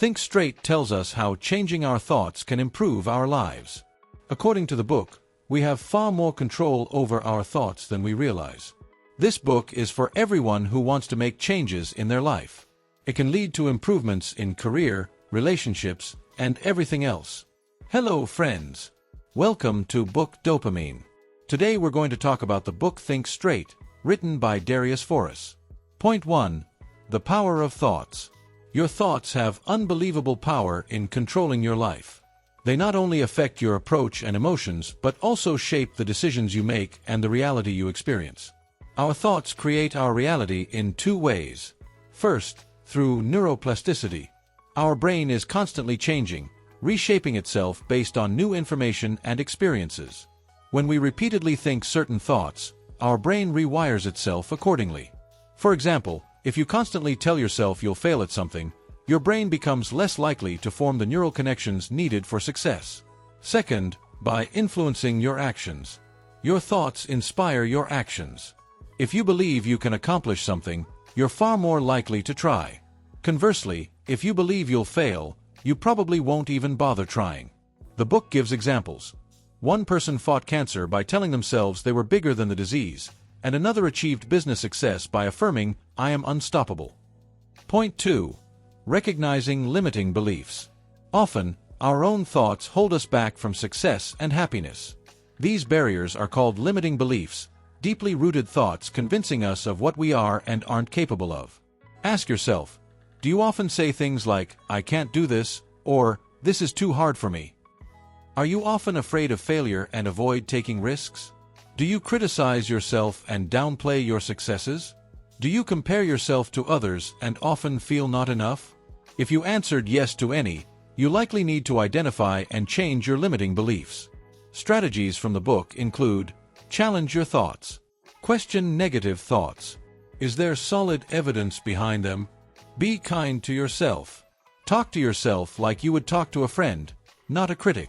Think Straight tells us how changing our thoughts can improve our lives. According to the book, we have far more control over our thoughts than we realize. This book is for everyone who wants to make changes in their life. It can lead to improvements in career, relationships, and everything else. Hello, friends. Welcome to Book Dopamine. Today we're going to talk about the book Think Straight, written by Darius Foroux. Point 1. The power of thoughts. Your thoughts have unbelievable power in controlling your life. They not only affect your approach and emotions, but also shape the decisions you make and the reality you experience. Our thoughts create our reality in two ways. First, through neuroplasticity. Our brain is constantly changing, reshaping itself based on new information and experiences. When we repeatedly think certain thoughts, our brain rewires itself accordingly. For example, if you constantly tell yourself you'll fail at something, your brain becomes less likely to form the neural connections needed for success. Second, by influencing your actions. Your thoughts inspire your actions. If you believe you can accomplish something, you're far more likely to try. Conversely, if you believe you'll fail, you probably won't even bother trying. The book gives examples. One person fought cancer by telling themselves they were bigger than the disease, and another achieved business success by affirming, "I am unstoppable." Point 2. Recognizing limiting beliefs. Often, our own thoughts hold us back from success and happiness. These barriers are called limiting beliefs, deeply rooted thoughts convincing us of what we are and aren't capable of. Ask yourself, do you often say things like, "I can't do this," or "This is too hard for me"? Are you often afraid of failure and avoid taking risks? Do you criticize yourself and downplay your successes? Do you compare yourself to others and often feel not enough? If you answered yes to any, you likely need to identify and change your limiting beliefs. Strategies from the book include: challenge your thoughts. Question negative thoughts. Is there solid evidence behind them? Be kind to yourself. Talk to yourself like you would talk to a friend, not a critic.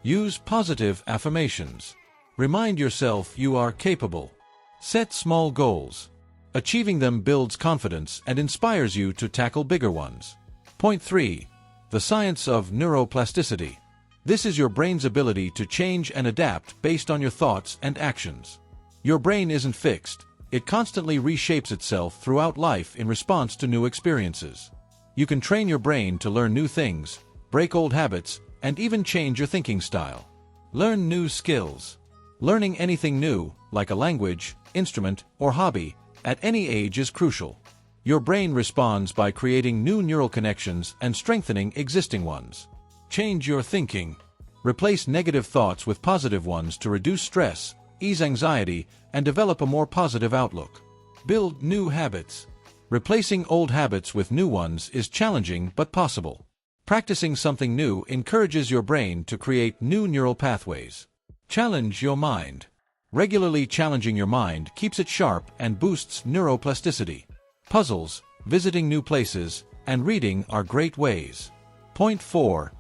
Use positive affirmations. Remind yourself you are capable. Set small goals. Achieving them builds confidence and inspires you to tackle bigger ones. Point 3. The science of neuroplasticity. This is your brain's ability to change and adapt based on your thoughts and actions. Your brain isn't fixed. It constantly reshapes itself throughout life in response to new experiences. You can train your brain to learn new things, break old habits, and even change your thinking style. Learn new skills. Learning anything new, like a language, instrument, or hobby, at any age is crucial. Your brain responds by creating new neural connections and strengthening existing ones. Change your thinking. Replace negative thoughts with positive ones to reduce stress, ease anxiety, and develop a more positive outlook. Build new habits. Replacing old habits with new ones is challenging but possible. Practicing something new encourages your brain to create new neural pathways. Challenge your mind. Regularly challenging your mind keeps it sharp and boosts neuroplasticity. Puzzles, visiting new places, and reading are great ways. Point 4.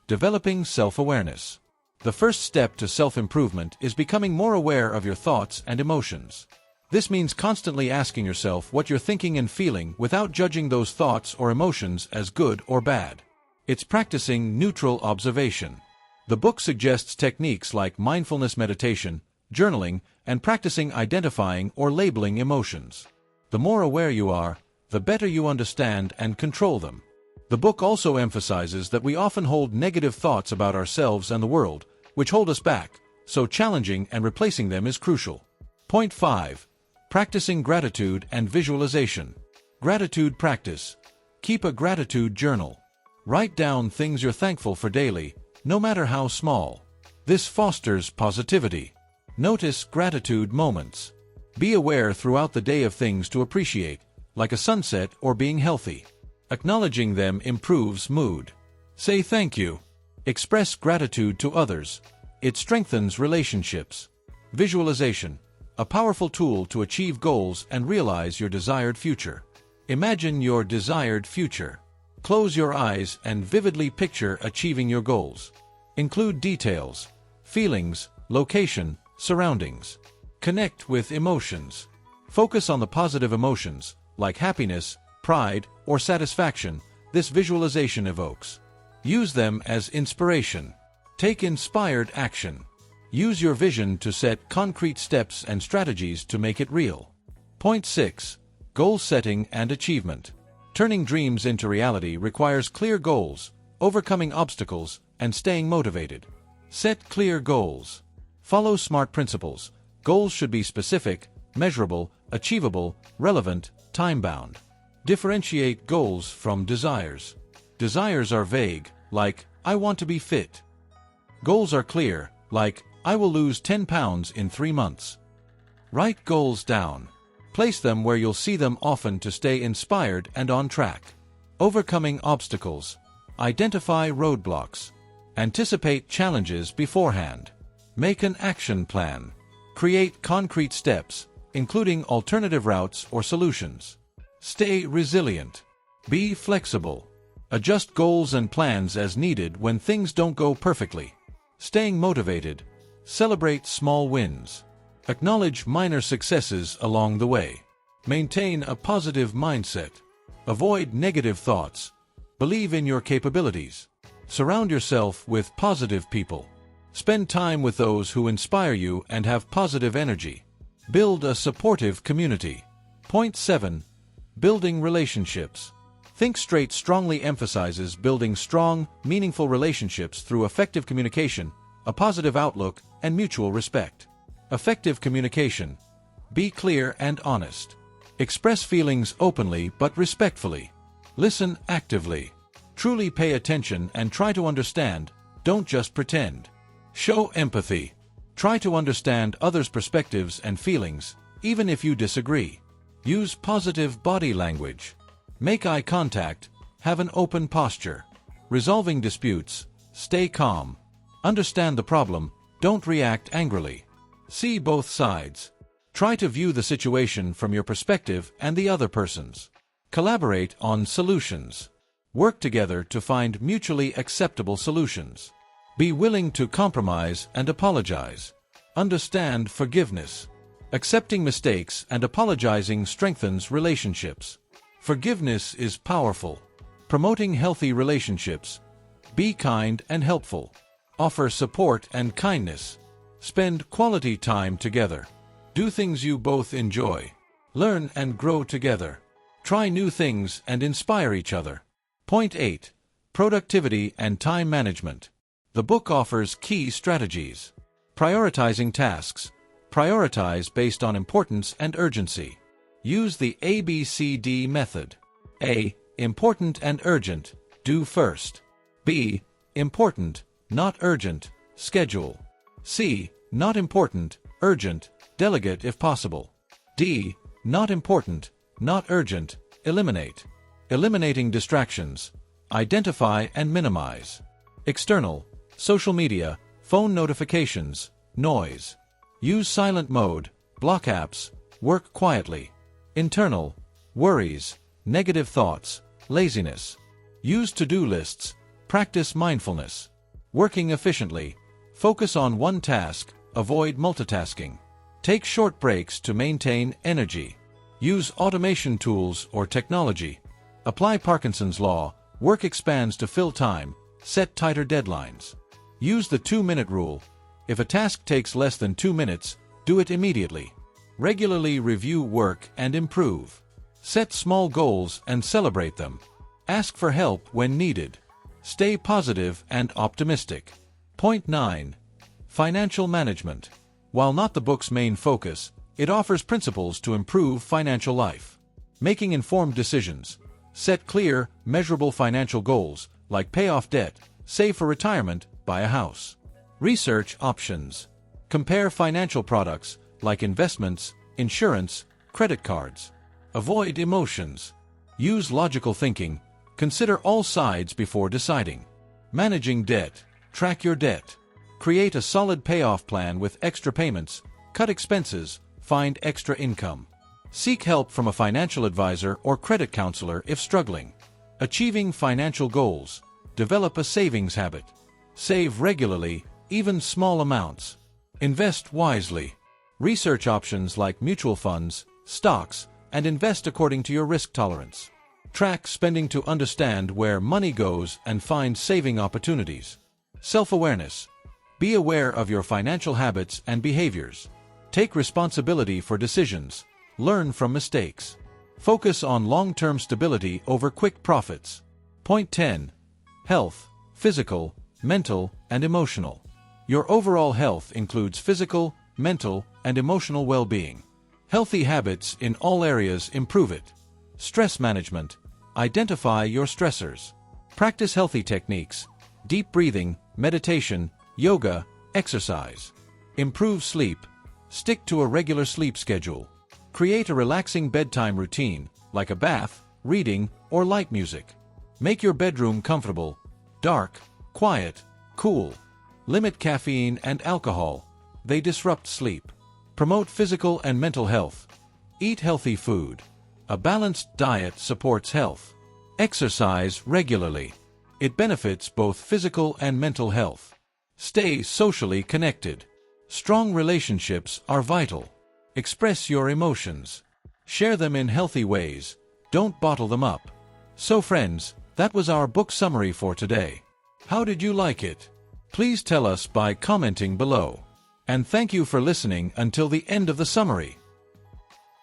Developing self-awareness. The first step to self-improvement is becoming more aware of your thoughts and emotions. This means constantly asking yourself what you're thinking and feeling without judging those thoughts or emotions as good or bad. It's practicing neutral observation. The book suggests techniques like mindfulness meditation, journaling, and practicing identifying or labeling emotions. The more aware you are, the better you understand and control them. The book also emphasizes that we often hold negative thoughts about ourselves and the world, which hold us back, so challenging and replacing them is crucial. Point 5. Practicing gratitude and visualization. Gratitude practice. Keep a gratitude journal. Write down things you're thankful for daily, no matter how small. This fosters positivity. Notice gratitude moments. Be aware throughout the day of things to appreciate, like a sunset or being healthy. Acknowledging them improves mood. Say thank you. Express gratitude to others. It strengthens relationships. Visualization. A powerful tool to achieve goals and realize your desired future. Imagine your desired future. Close your eyes and vividly picture achieving your goals. Include details, feelings, location, surroundings. Connect with emotions. Focus on the positive emotions, like happiness, pride, or satisfaction, this visualization evokes. Use them as inspiration. Take inspired action. Use your vision to set concrete steps and strategies to make it real. Point 6. Goal setting and achievement. Turning dreams into reality requires clear goals, overcoming obstacles, and staying motivated. Set clear goals. Follow SMART principles. Goals should be specific, measurable, achievable, relevant, time-bound. Differentiate goals from desires. Desires are vague, like, I want to be fit. Goals are clear, like, I will lose 10 pounds in 3 months. Write goals down. Place them where you'll see them often to stay inspired and on track. Overcoming obstacles. Identify roadblocks. Anticipate challenges beforehand. Make an action plan. Create concrete steps, including alternative routes or solutions. Stay resilient. Be flexible. Adjust goals and plans as needed when things don't go perfectly. Staying motivated. Celebrate small wins. Acknowledge minor successes along the way. Maintain a positive mindset. Avoid negative thoughts. Believe in your capabilities. Surround yourself with positive people. Spend time with those who inspire you and have positive energy. Build a supportive community. Point 7. Building relationships. Think Straight strongly emphasizes building strong, meaningful relationships through effective communication, a positive outlook, and mutual respect. Effective communication. Be clear and honest. Express feelings openly but respectfully. Listen actively. Truly pay attention and try to understand, don't just pretend. Show empathy. Try to understand others' perspectives and feelings, even if you disagree. Use positive body language. Make eye contact. Have an open posture. Resolving disputes. Stay calm. Understand the problem. Don't react angrily. See both sides. Try to view the situation from your perspective and the other person's. Collaborate on solutions. Work together to find mutually acceptable solutions. Be willing to compromise and apologize. Understand forgiveness. Accepting mistakes and apologizing strengthens relationships. Forgiveness is powerful. Promoting healthy relationships. Be kind and helpful. Offer support and kindness. Spend quality time together. Do things you both enjoy. Learn and grow together. Try new things and inspire each other. Point 8. Productivity and time management. The book offers key strategies. Prioritizing tasks. Prioritize based on importance and urgency. Use the ABCD method. A. Important and urgent. Do first. B. Important, not urgent. Schedule. C. Not important, urgent. Delegate if possible. D. Not important, not urgent. Eliminate. Eliminating distractions. Identify and minimize. External. Social media, phone notifications, noise. Use silent mode, block apps, work quietly. Internal. Worries, negative thoughts, laziness. Use to-do lists, practice mindfulness. Working efficiently. Focus on one task, avoid multitasking. Take short breaks to maintain energy. Use automation tools or technology. Apply Parkinson's law, work expands to fill time, set tighter deadlines. Use the 2-minute rule. If a task takes less than 2 minutes, do it immediately. Regularly review work and improve. Set small goals and celebrate them. Ask for help when needed. Stay positive and optimistic. Point 9. Financial management. While not the book's main focus, it offers principles to improve financial life. Making informed decisions. Set clear, measurable financial goals, like pay off debt, save for retirement, buy a house. Research options. Compare financial products, like investments, insurance, credit cards. Avoid emotions. Use logical thinking. Consider all sides before deciding. Managing debt. Track your debt. Create a solid payoff plan with extra payments. Cut expenses. Find extra income. Seek help from a financial advisor or credit counselor if struggling. Achieving financial goals. Develop a savings habit. Save regularly, even small amounts. Invest wisely. Research options like mutual funds, stocks, and invest according to your risk tolerance. Track spending to understand where money goes and find saving opportunities. Self-awareness. Be aware of your financial habits and behaviors. Take responsibility for decisions. Learn from mistakes. Focus on long-term stability over quick profits. Point 10. Health, physical, mental, and emotional. Your overall health includes physical, mental, and emotional well-being. Healthy habits in all areas improve it. Stress management. Identify your stressors. Practice healthy techniques. Deep breathing, meditation, yoga, exercise. Improve sleep. Stick to a regular sleep schedule. Create a relaxing bedtime routine, like a bath, reading, or light music. Make your bedroom comfortable, dark, quiet, cool. Limit caffeine and alcohol. They disrupt sleep. Promote physical and mental health. Eat healthy food. A balanced diet supports health. Exercise regularly. It benefits both physical and mental health. Stay socially connected. Strong relationships are vital. Express your emotions. Share them in healthy ways. Don't bottle them up. So friends, that was our book summary for today. How did you like it? Please tell us by commenting below. And thank you for listening until the end of the summary.